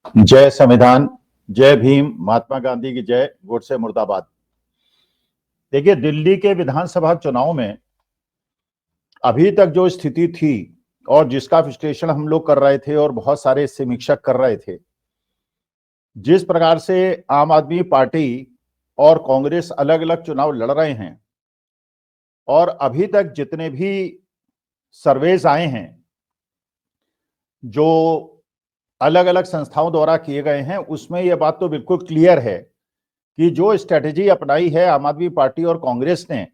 जय संविधान, जय भीम, महात्मा गांधी की जय, गोडसे मुर्दाबाद। देखिए, दिल्ली के विधानसभा चुनाव में अभी तक जो स्थिति थी और जिसका विश्लेषण हम लोग कर रहे थे और बहुत सारे समीक्षक कर रहे थे, जिस प्रकार से आम आदमी पार्टी और कांग्रेस अलग अलग चुनाव लड़ रहे हैं और अभी तक जितने भी सर्वेज आए हैं जो अलग अलग संस्थाओं द्वारा किए गए हैं, उसमें यह बात तो बिल्कुल क्लियर है कि जो स्ट्रेटेजी अपनाई है आम आदमी पार्टी और कांग्रेस ने,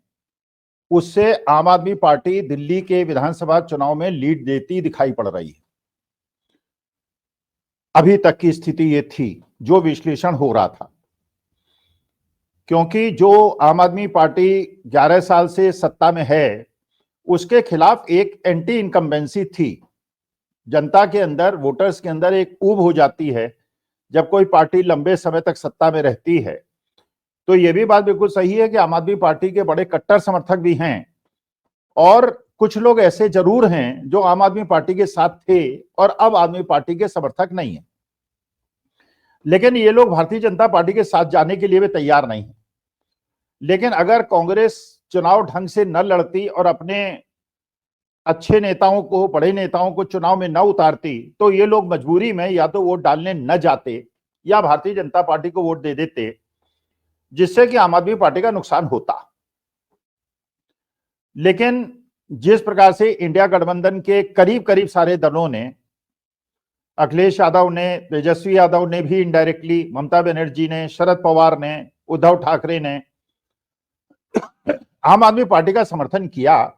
उससे आम आदमी पार्टी दिल्ली के विधानसभा चुनाव में लीड देती दिखाई पड़ रही है। अभी तक की स्थिति ये थी जो विश्लेषण हो रहा था, क्योंकि जो आम आदमी पार्टी 11 साल से सत्ता में है, उसके खिलाफ एक एंटी इनकम्बेंसी थी। जनता के अंदर, वोटर्स के अंदर एक ऊब हो जाती है जब कोई पार्टी लंबे समय तक सत्ता में रहती है। तो यह भी बात बिल्कुल सही है कि आम आदमी पार्टी के बड़े कट्टर समर्थक भी हैं और कुछ लोग ऐसे जरूर हैं जो आम आदमी पार्टी के साथ थे और अब आदमी पार्टी के समर्थक नहीं है, लेकिन ये लोग भारतीय जनता पार्टी के साथ जाने के लिए भी तैयार नहीं है। लेकिन अगर कांग्रेस चुनाव ढंग से न लड़ती और अपने अच्छे नेताओं को, बड़े नेताओं को चुनाव में न उतारती, तो ये लोग मजबूरी में या तो वोट डालने न जाते या भारतीय जनता पार्टी को वोट दे देते, जिससे कि आम आदमी पार्टी का नुकसान होता। लेकिन जिस प्रकार से इंडिया गठबंधन के करीब करीब सारे दलों ने, अखिलेश यादव ने, तेजस्वी यादव ने भी इनडायरेक्टली, ममता बनर्जी ने, शरद पवार ने, उद्धव ठाकरे ने आम आदमी पार्टी का समर्थन किया,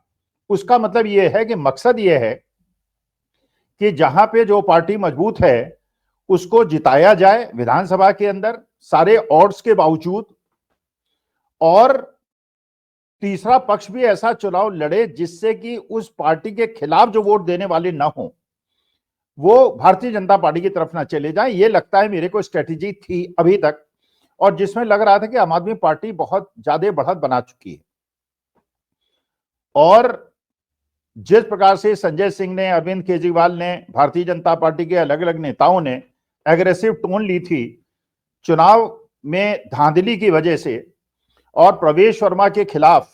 उसका मतलब यह है कि मकसद यह है कि जहां पे जो पार्टी मजबूत है उसको जिताया जाए विधानसभा के अंदर सारे ऑड्स के बावजूद, और तीसरा पक्ष भी ऐसा चुनाव लड़े जिससे कि उस पार्टी के खिलाफ जो वोट देने वाले ना हो वो भारतीय जनता पार्टी की तरफ ना चले जाएं। ये लगता है मेरे को स्ट्रेटेजी थी अभी तक, और जिसमें लग रहा था कि आम आदमी पार्टी बहुत ज्यादा बढ़त बना चुकी है। और जिस प्रकार से संजय सिंह ने, अरविंद केजरीवाल ने, भारतीय जनता पार्टी के अलग अलग नेताओं ने एग्रेसिव टोन ली थी चुनाव में धांधली की वजह से, और प्रवेश वर्मा के खिलाफ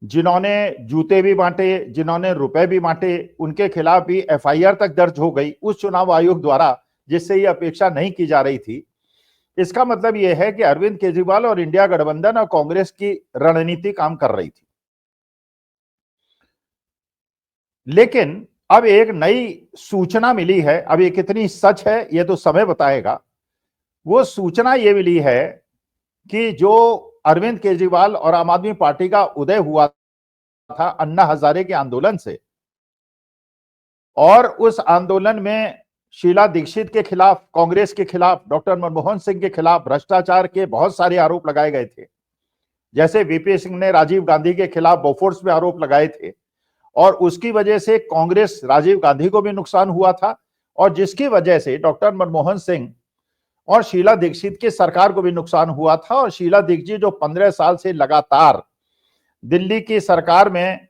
जिन्होंने जूते भी बांटे, जिन्होंने रुपए भी बांटे, उनके खिलाफ भी एफआईआर तक दर्ज हो गई उस चुनाव आयोग द्वारा, जिससे ये अपेक्षा नहीं की जा रही थी। इसका मतलब यह है कि अरविंद केजरीवाल और इंडिया गठबंधन और कांग्रेस की रणनीति काम कर रही थी। लेकिन अब एक नई सूचना मिली है, अब ये कितनी सच है ये तो समय बताएगा। वो सूचना ये मिली है कि जो अरविंद केजरीवाल और आम आदमी पार्टी का उदय हुआ था अन्ना हजारे के आंदोलन से, और उस आंदोलन में शीला दीक्षित के खिलाफ, कांग्रेस के खिलाफ, डॉक्टर मनमोहन सिंह के खिलाफ भ्रष्टाचार के बहुत सारे आरोप लगाए गए थे। जैसे वीपी सिंह ने राजीव गांधी के खिलाफ बोफोर्स में आरोप लगाए थे, और उसकी वजह से कांग्रेस, राजीव गांधी को भी नुकसान हुआ था, और जिसकी वजह से डॉक्टर मनमोहन सिंह और शीला दीक्षित की सरकार को भी नुकसान हुआ था। और शीला दीक्षित जो 15 साल से लगातार दिल्ली की सरकार में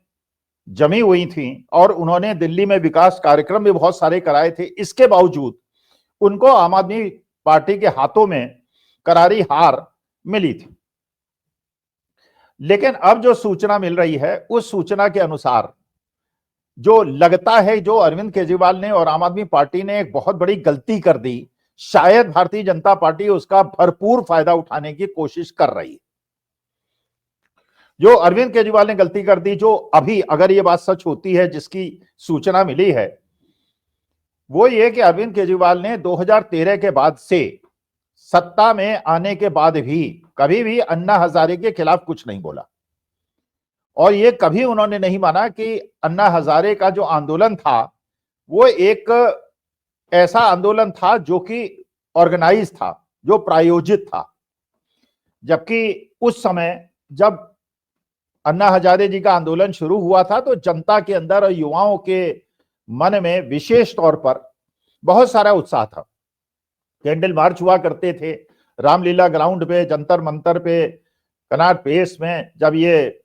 जमी हुई थी और उन्होंने दिल्ली में विकास कार्यक्रम भी बहुत सारे कराए थे, इसके बावजूद उनको आम आदमी पार्टी के हाथों में करारी हार मिली थी। लेकिन अब जो सूचना मिल रही है उस सूचना के अनुसार जो लगता है, जो अरविंद केजरीवाल ने और आम आदमी पार्टी ने एक बहुत बड़ी गलती कर दी, शायद भारतीय जनता पार्टी उसका भरपूर फायदा उठाने की कोशिश कर रही है। जो अरविंद केजरीवाल ने गलती कर दी, जो अभी अगर ये बात सच होती है जिसकी सूचना मिली है, वो ये कि अरविंद केजरीवाल ने 2013 के बाद से सत्ता में आने के बाद भी कभी भी अन्ना हजारे के खिलाफ कुछ नहीं बोला, और ये कभी उन्होंने नहीं माना कि अन्ना हजारे का जो आंदोलन था वो एक ऐसा आंदोलन था जो कि ऑर्गेनाइज था, जो प्रायोजित था। जबकि उस समय जब अन्ना हजारे जी का आंदोलन शुरू हुआ था तो जनता के अंदर और युवाओं के मन में विशेष तौर पर बहुत सारा उत्साह था। कैंडल मार्च हुआ करते थे रामलीला ग्राउंड पे, जंतर मंतर पे, कनॉट प्लेस में जब ये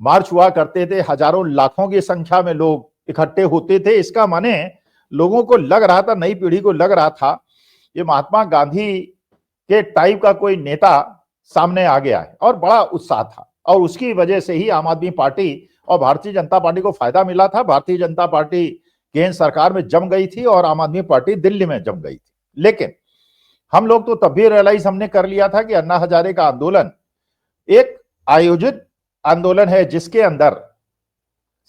मार्च हुआ करते थे, हजारों लाखों की संख्या में लोग इकट्ठे होते थे। इसका माने लोगों को लग रहा था, नई पीढ़ी को लग रहा था ये महात्मा गांधी के टाइप का कोई नेता सामने आ गया है और बड़ा उत्साह था, और उसकी वजह से ही आम आदमी पार्टी और भारतीय जनता पार्टी को फायदा मिला था। भारतीय जनता पार्टी केंद्र सरकार में जम गई थी और आम आदमी पार्टी दिल्ली में जम गई थी। लेकिन हम लोग तो तब भी रियलाइज हमने कर लिया था कि अन्ना हजारे का आंदोलन एक आयोजित आंदोलन है, जिसके अंदर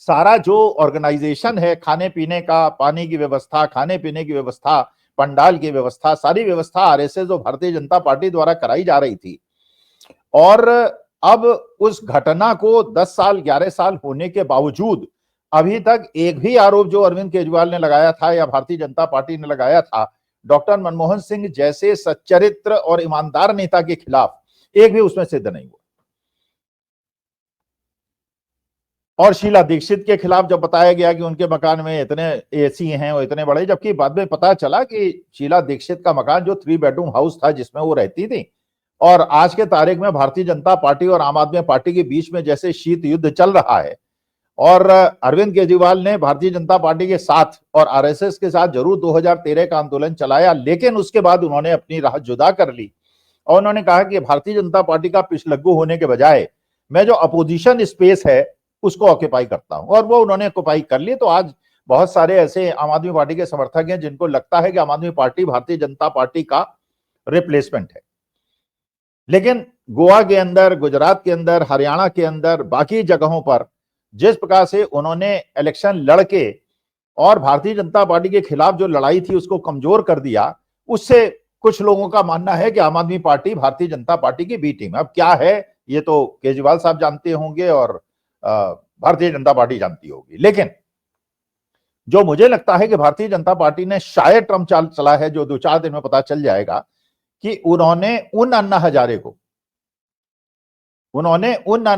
सारा जो ऑर्गेनाइजेशन है, खाने पीने का, पानी की व्यवस्था, खाने पीने की व्यवस्था, पंडाल की व्यवस्था, सारी व्यवस्था आरएसएस और भारतीय जनता पार्टी द्वारा कराई जा रही थी। और अब उस घटना को 10 साल 11 साल होने के बावजूद अभी तक एक भी आरोप जो अरविंद केजरीवाल ने लगाया था या भारतीय जनता पार्टी ने लगाया था डॉक्टर मनमोहन सिंह जैसे सच्चरित्र और ईमानदार नेता के खिलाफ, एक भी उसमें सिद्ध नहीं हुआ। और शीला दीक्षित के खिलाफ जब बताया गया कि उनके मकान में इतने एसी हैं और इतने बड़े, जबकि बाद में पता चला कि शीला दीक्षित का मकान जो 3 बेडरूम हाउस था जिसमें वो रहती थी, और आज के तारीख में भारतीय जनता पार्टी और आम आदमी पार्टी के बीच में जैसे शीत युद्ध चल रहा है, और अरविंद केजरीवाल ने भारतीय जनता पार्टी के साथ और आरएसएस के साथ जरूर 2013 का आंदोलन चलाया, लेकिन उसके बाद उन्होंने अपनी राह जुदा कर ली और उन्होंने कहा कि भारतीय जनता पार्टी का पिछलग्गू होने के बजाय मैं जो अपोजिशन स्पेस है उसको ऑक्यूपाई करता हूं, और वो उन्होंने ऑक्यूपाई कर ली। तो आज बहुत सारे ऐसे आम आदमी पार्टी के समर्थक हैं जिनको लगता है कि आम आदमी पार्टी भारतीय जनता पार्टी का रिप्लेसमेंट है। लेकिन गोवा के अंदर, गुजरात के अंदर, हरियाणा के अंदर, बाकी जगहों पर जिस प्रकार से उन्होंने इलेक्शन लड़के और भारतीय जनता पार्टी के खिलाफ जो लड़ाई थी उसको कमजोर कर दिया, उससे कुछ लोगों का मानना है कि आम आदमी पार्टी भारतीय जनता पार्टी की बी टीम। अब क्या है ये तो केजरीवाल साहब जानते होंगे और भारतीय जनता पार्टी जानती होगी। लेकिन जो मुझे लगता है कि भारतीय जनता पार्टी ने शायद ट्रम्प चाल चला है, जो 2-4 दिन में पता चल जाएगा, कि उन्होंने उन अन्ना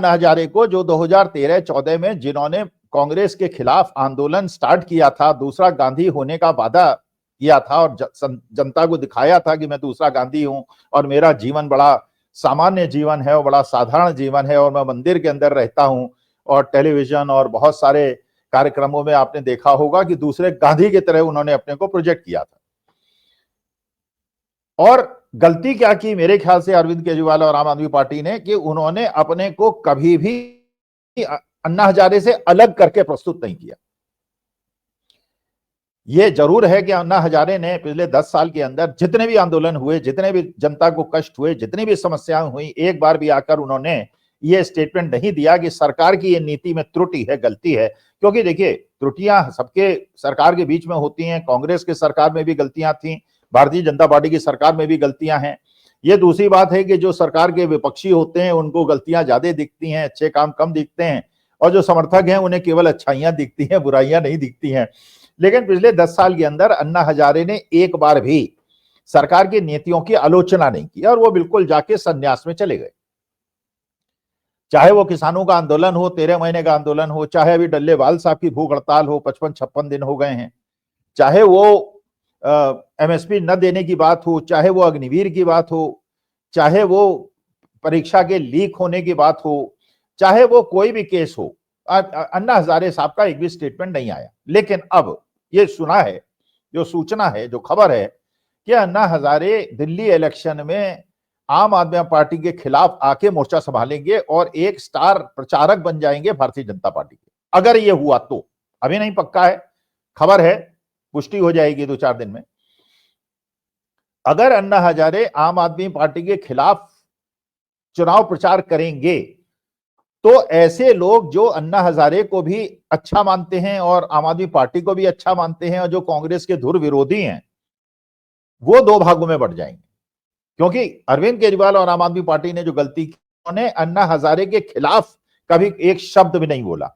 हजारे को जो 2013-14 में जिन्होंने कांग्रेस के खिलाफ आंदोलन स्टार्ट किया था, दूसरा गांधी होने का वादा किया था और जनता को दिखाया था कि मैं दूसरा गांधी हूं और मेरा जीवन बड़ा सामान्य जीवन है और बड़ा साधारण जीवन है और मैं मंदिर के अंदर रहता हूं, और टेलीविजन और बहुत सारे कार्यक्रमों में आपने देखा होगा कि दूसरे गांधी की तरह उन्होंने अपने को प्रोजेक्ट किया था। और गलती क्या की मेरे ख्याल से अरविंद केजरीवाल और आम आदमी पार्टी ने, कि उन्होंने अपने को कभी भी अन्ना हजारे से अलग करके प्रस्तुत नहीं किया। ये जरूर है कि अन्ना हजारे ने पिछले 10 साल के अंदर जितने भी आंदोलन हुए, जितने भी जनता को कष्ट हुए, जितनी भी समस्याएं हुई, एक बार भी आकर उन्होंने ये स्टेटमेंट नहीं दिया कि सरकार की ये नीति में त्रुटि है, गलती है। क्योंकि देखिए, त्रुटियां सबके सरकार के बीच में होती हैं। कांग्रेस के सरकार में भी गलतियां थी, भारतीय जनता पार्टी की सरकार में भी गलतियां हैं। ये दूसरी बात है कि जो सरकार के विपक्षी होते हैं उनको गलतियां ज्यादा दिखती हैं, अच्छे काम कम दिखते हैं, और जो समर्थक हैं उन्हें केवल अच्छाइयां दिखती हैं, बुराइयां नहीं दिखती हैं। लेकिन पिछले 10 साल के अंदर अन्ना हजारे ने एक बार भी सरकार की नीतियों की आलोचना नहीं की और वो बिल्कुल जाके संन्यास में चले गए। चाहे वो किसानों का आंदोलन हो, 13 महीने का आंदोलन हो, चाहे अभी डल्लेवाल साहब की भूख हड़ताल हो, 55-56 दिन हो गए हैं, चाहे वो एमएसपी न देने की बात हो, चाहे वो अग्निवीर की बात हो, चाहे वो परीक्षा के लीक होने की बात हो, चाहे वो कोई भी केस हो, अन्ना हजारे साहब का एक भी स्टेटमेंट नहीं आया। लेकिन अब ये सुना है, जो सूचना है, जो खबर है कि अन्ना हजारे दिल्ली इलेक्शन में आम आदमी पार्टी के खिलाफ आके मोर्चा संभालेंगे और एक स्टार प्रचारक बन जाएंगे भारतीय जनता पार्टी के। अगर ये हुआ तो, अभी नहीं पक्का है, खबर है, पुष्टि हो जाएगी 2-4 दिन में। अगर अन्ना हजारे आम आदमी पार्टी के खिलाफ चुनाव प्रचार करेंगे तो ऐसे लोग जो अन्ना हजारे को भी अच्छा मानते हैं और आम आदमी पार्टी को भी अच्छा मानते हैं और जो कांग्रेस के धुर विरोधी हैं, वो 2 भागों में बढ़ जाएंगे। क्योंकि अरविंद केजरीवाल और आम आदमी पार्टी ने जो गलती की, उन्होंने अन्ना हजारे के खिलाफ कभी एक शब्द भी नहीं बोला।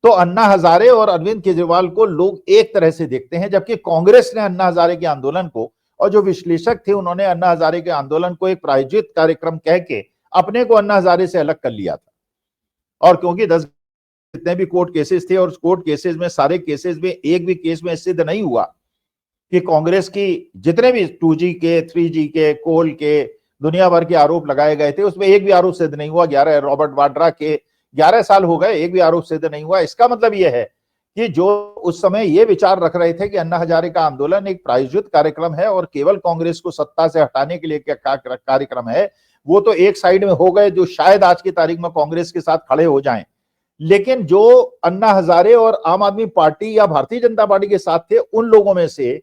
तो अन्ना हजारे और अरविंद केजरीवाल को लोग एक तरह से देखते हैं, जबकि कांग्रेस ने अन्ना हजारे के आंदोलन को, और जो विश्लेषक थे उन्होंने अन्ना हजारे के आंदोलन को एक प्रायोजित कार्यक्रम कह के अपने को अन्ना हजारे से अलग कर लिया था। और क्योंकि 10 जितने भी कोर्ट केसेस थे और कोर्ट केसेस में, सारे केसेस में एक भी केस में सिद्ध नहीं हुआ कि कांग्रेस की जितने भी 2G के, 3G के, कोल के, दुनिया भर के आरोप लगाए गए थे, उसमें एक भी आरोप सिद्ध नहीं हुआ। 11 रॉबर्ट वाड्रा के 11 साल हो गए, एक भी आरोप सिद्ध नहीं हुआ। इसका मतलब यह है कि जो उस समय ये विचार रख रहे थे कि अन्ना हजारे का आंदोलन एक प्रायोजित कार्यक्रम है और केवल कांग्रेस को सत्ता से हटाने के लिए कार्यक्रम है, वो तो एक साइड में हो गए, जो शायद आज की तारीख में कांग्रेस के साथ खड़े हो जाएं। लेकिन जो अन्ना हजारे और आम आदमी पार्टी या भारतीय जनता पार्टी के साथ थे, उन लोगों में से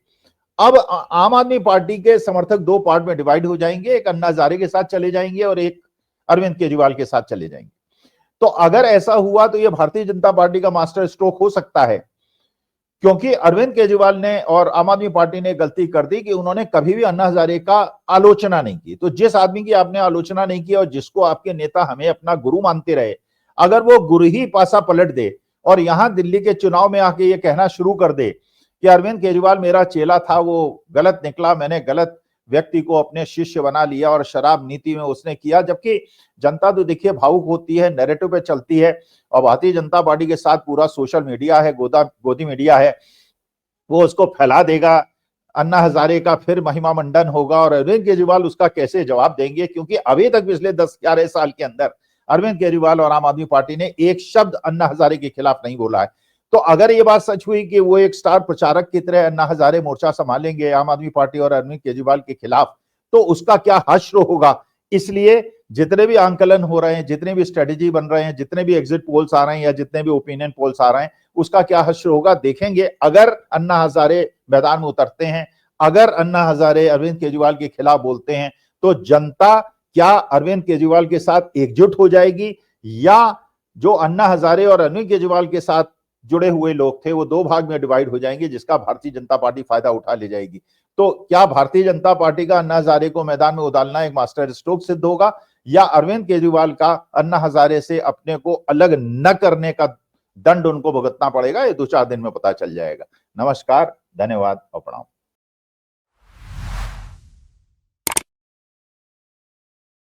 अब आम आदमी पार्टी के समर्थक दो पार्ट में डिवाइड हो जाएंगे, एक अन्ना हजारे के साथ चले जाएंगे और एक अरविंद केजरीवाल के साथ चले जाएंगे। तो अगर ऐसा हुआ तो यह भारतीय जनता पार्टी का मास्टर स्ट्रोक हो सकता है, क्योंकि अरविंद केजरीवाल ने और आम आदमी पार्टी ने गलती कर दी कि उन्होंने कभी भी अन्ना हजारे का आलोचना नहीं की। तो जिस आदमी की आपने आलोचना नहीं की और जिसको आपके नेता हमें अपना गुरु मानते रहे, अगर वो गुरु ही पासा पलट दे और यहां दिल्ली के चुनाव में आके ये कहना शुरू कर दे कि अरविंद केजरीवाल मेरा चेला था, वो गलत निकला, मैंने गलत व्यक्ति को अपने शिष्य बना लिया और शराब नीति में उसने किया, जबकि जनता तो देखिए भावुक होती है, नैरेटिव पे चलती है और भारतीय जनता पार्टी के साथ पूरा सोशल मीडिया है, गोदी मीडिया है, वो उसको फैला देगा। अन्ना हजारे का फिर महिमा मंडन होगा और अरविंद केजरीवाल उसका कैसे जवाब देंगे, क्योंकि अभी तक पिछले 10-11 साल के अंदर अरविंद केजरीवाल और आम आदमी पार्टी ने एक शब्द अन्ना हजारे के खिलाफ नहीं बोला है। तो अगर ये बात सच हुई कि वो एक स्टार प्रचारक की तरह अन्ना हजारे मोर्चा संभालेंगे आम आदमी पार्टी और अरविंद केजरीवाल के खिलाफ, तो उसका क्या हश्र होगा। इसलिए जितने भी आंकलन हो रहे हैं, जितने भी स्ट्रेटेजी बन रहे हैं, जितने भी एग्जिट पोल्स आ रहे हैं या जितने भी ओपिनियन पोल्स आ रहे हैं, उसका क्या हश्र होगा देखेंगे। अगर अन्ना हजारे मैदान में उतरते हैं, अगर अन्ना हजारे अरविंद केजरीवाल के खिलाफ बोलते हैं, तो जनता क्या अरविंद केजरीवाल के साथ एकजुट हो जाएगी, या जो अन्ना हजारे और अरविंद केजरीवाल के साथ जुड़े हुए लोग थे वो दो भाग में डिवाइड हो जाएंगे, जिसका भारतीय जनता पार्टी फायदा उठा ले जाएगी। तो क्या भारतीय जनता पार्टी का अन्ना हजारे को मैदान में उतारना एक मास्टर स्ट्रोक सिद्ध होगा, या अरविंद केजरीवाल का अन्ना हजारे से अपने को अलग न करने का दंड उनको भुगतना पड़ेगा? ये 2-4 दिन में पता चल जाएगा। नमस्कार, धन्यवाद और प्रणाम।